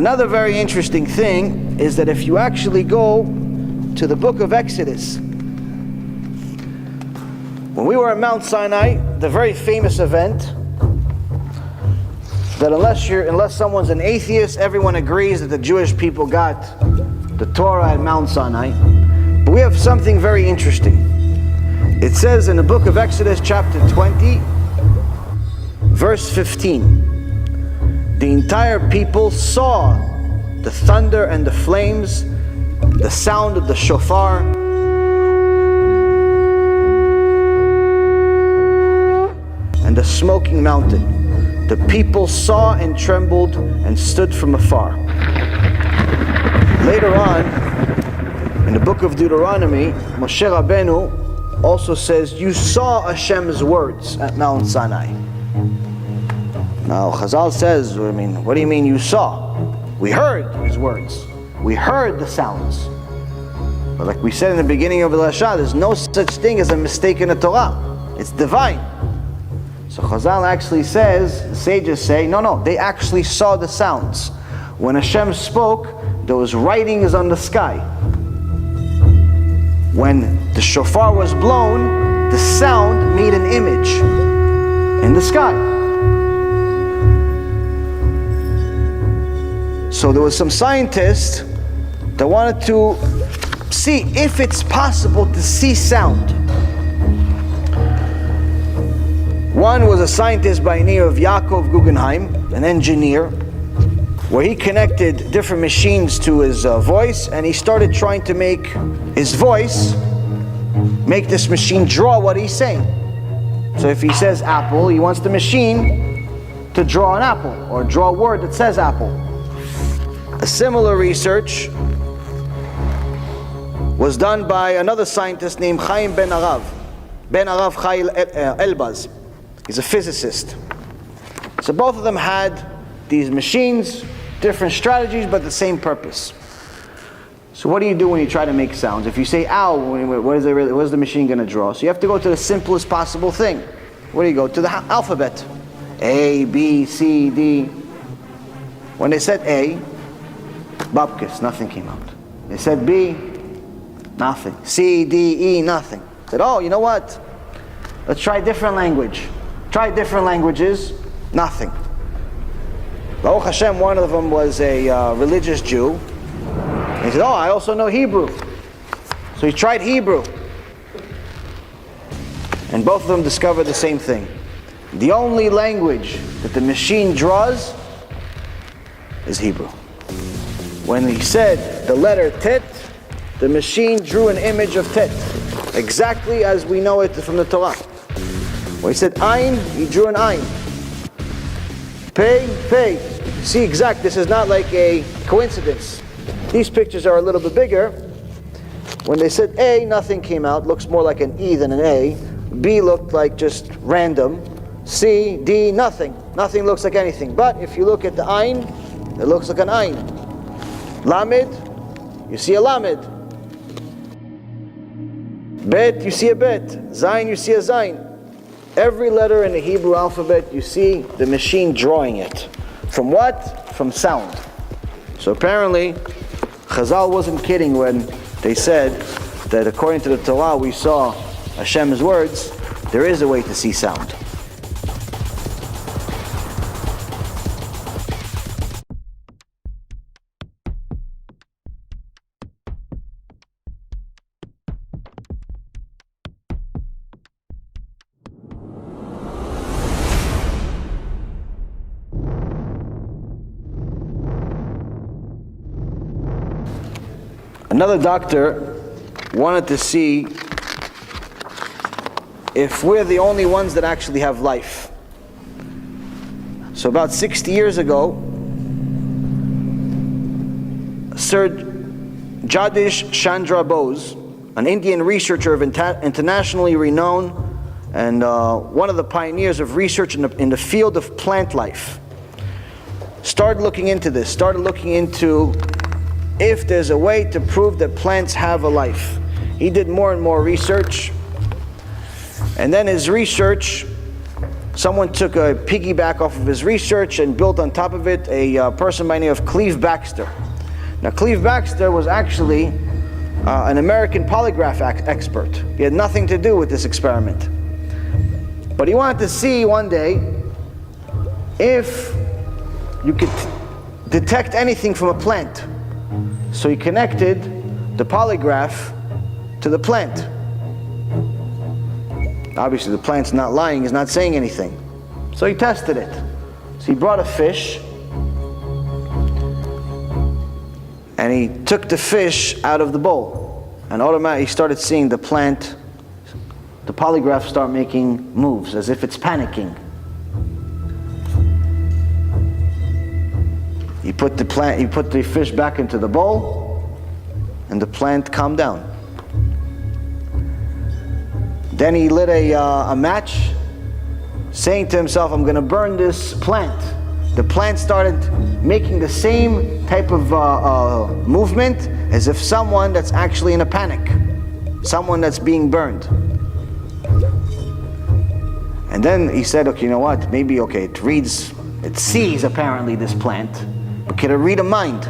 Another very interesting thing is that if you actually go to the book of Exodus, when we were at Mount Sinai, the very famous event that unless someone's an atheist, everyone agrees that the Jewish people got the Torah at Mount Sinai. But we have something very interesting. It says in the book of Exodus chapter 20, verse 15, the entire people saw the thunder and the flames, the sound of the shofar, and the smoking mountain. The people saw and trembled and stood from afar. Later on, in the book of Deuteronomy, Moshe Rabbeinu also says, you saw Hashem's words at Mount Sinai. Now Chazal says, what do you mean you saw? We heard his words. We heard the sounds. But like we said in the beginning of the Lashah, there's no such thing as a mistake in the Torah. It's divine. So Chazal actually says, the sages say, no, they actually saw the sounds. When Hashem spoke, there was writings on the sky. When the shofar was blown, the sound made an image in the sky. So there was some scientists that wanted to see if it's possible to see sound. One was a scientist by the name of Yaakov Guggenheim, an engineer, where he connected different machines to his voice, and he started trying to make his voice make this machine draw what he's saying. So if he says apple, he wants the machine to draw an apple, or draw a word that says apple. A similar research was done by another scientist named Chaim Ben Arav Chai Elbaz. He's a physicist. So both of them had these machines, different strategies, but the same purpose. So what do you do when you try to make sounds? If you say ow, what is the machine going to draw? So you have to go to the simplest possible thing. Where do you go? To the alphabet. A, B, C, D. When they said A, Babkis, nothing came out. They said B, nothing. C, D, E, nothing. Said, oh, you know what? Let's try a different language. Try different languages, nothing. Baruch Hashem, one of them was a religious Jew. He said, oh, I also know Hebrew. So he tried Hebrew. And both of them discovered the same thing. The only language that the machine draws is Hebrew. When he said the letter Tet, the machine drew an image of Tet, exactly as we know it from the Torah. When he said Ayin, he drew an Ayin. Pei. See, exact. This is not like a coincidence. These pictures are a little bit bigger. When they said A, nothing came out. Looks more like an E than an A. B looked like just random. C, D, nothing. Nothing looks like anything. But if you look at the Ayin, it looks like an Ayin. Lamed, you see a Lamed. Bet, you see a Bet. Zayin, you see a Zayin. Every letter in the Hebrew alphabet, you see the machine drawing it. From what? From sound. So apparently, Chazal wasn't kidding when they said that according to the Torah we saw Hashem's words. There is a way to see sound. Another doctor wanted to see if we're the only ones that actually have life. So about 60 years ago, Sir Jagdish Chandra Bose, an Indian researcher of internationally renowned and one of the pioneers of research in the field of plant life, started looking into this, if there's a way to prove that plants have a life. He did more and more research, and then his research someone took a piggyback off of his research and built on top of it a person by the name of Cleve Baxter. Now, Cleve Baxter was actually an American polygraph expert. He had nothing to do with this experiment. But he wanted to see one day if you could detect anything from a plant. So he connected the polygraph to the plant. Obviously the plant's not lying, he's not saying anything. So he tested it. So he brought a fish and he took the fish out of the bowl. And automatically he started seeing the plant, the polygraph start making moves as if it's panicking. He put the fish back into the bowl and the plant calmed down. Then he lit a match, saying to himself, I'm going to burn this plant. The plant started making the same type of movement as if someone that's actually in a panic, someone that's being burned. And then he said, okay, you know what, maybe, okay, it sees apparently this plant, but can it read a mind?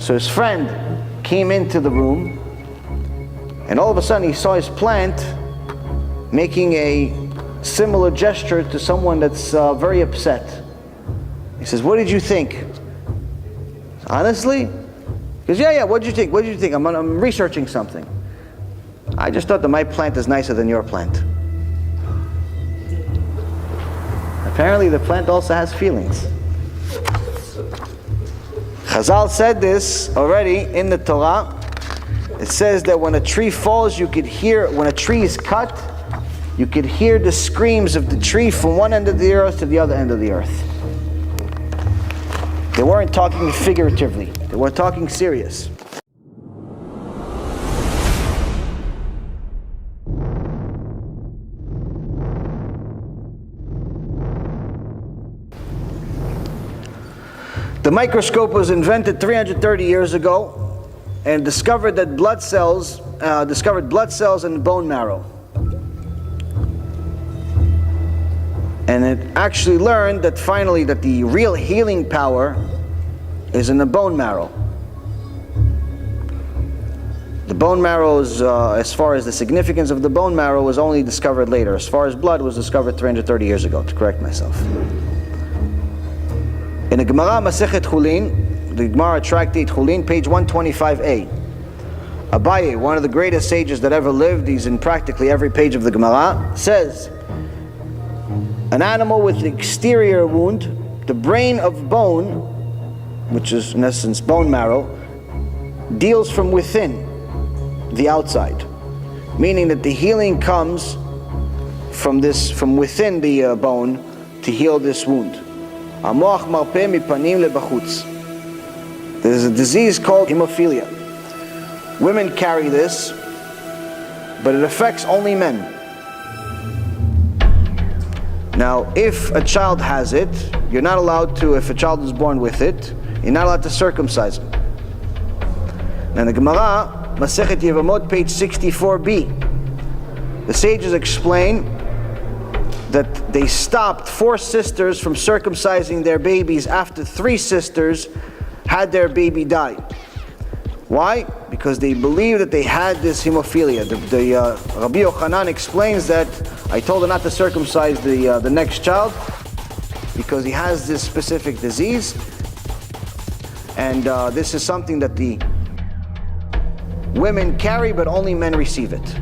So his friend came into the room, and all of a sudden he saw his plant making a similar gesture to someone that's very upset. He says, what did you think? Honestly? He goes, yeah, what did you think? What did you think? I'm researching something. I just thought that my plant is nicer than your plant. Apparently the plant also has feelings. Chazal said this already in the Torah. It says that when a tree falls, you could hear, when a tree is cut, you could hear the screams of the tree from one end of the earth to the other end of the earth. They weren't talking figuratively, they were talking serious. The microscope was invented 330 years ago and discovered that blood cells in bone marrow. And it actually learned that finally that the real healing power is in the bone marrow. The bone marrow is, as far as the significance of the bone marrow, was only discovered later. As far as blood was discovered 330 years ago, to correct myself. In the Gemara Masechet Chulin, the Gemara Tractate Chulin, page 125a, Abaye, one of the greatest sages that ever lived, he's in practically every page of the Gemara, says, an animal with the exterior wound, the brain of bone, which is in essence bone marrow, deals from within, the outside. Meaning that the healing comes from within the bone to heal this wound. There's a disease called hemophilia. Women carry this, but it affects only men. Now, if a child has it, you're not allowed to, if a child is born with it, you're not allowed to circumcise him. Now, in the Gemara, Masechet Yevamot, page 64b, the sages explain that they stopped 4 sisters from circumcising their babies after 3 sisters had their baby die. Why? Because they believed that they had this hemophilia. Rabbi Yochanan explains that I told her not to circumcise the next child because he has this specific disease, and this is something that the women carry, but only men receive it.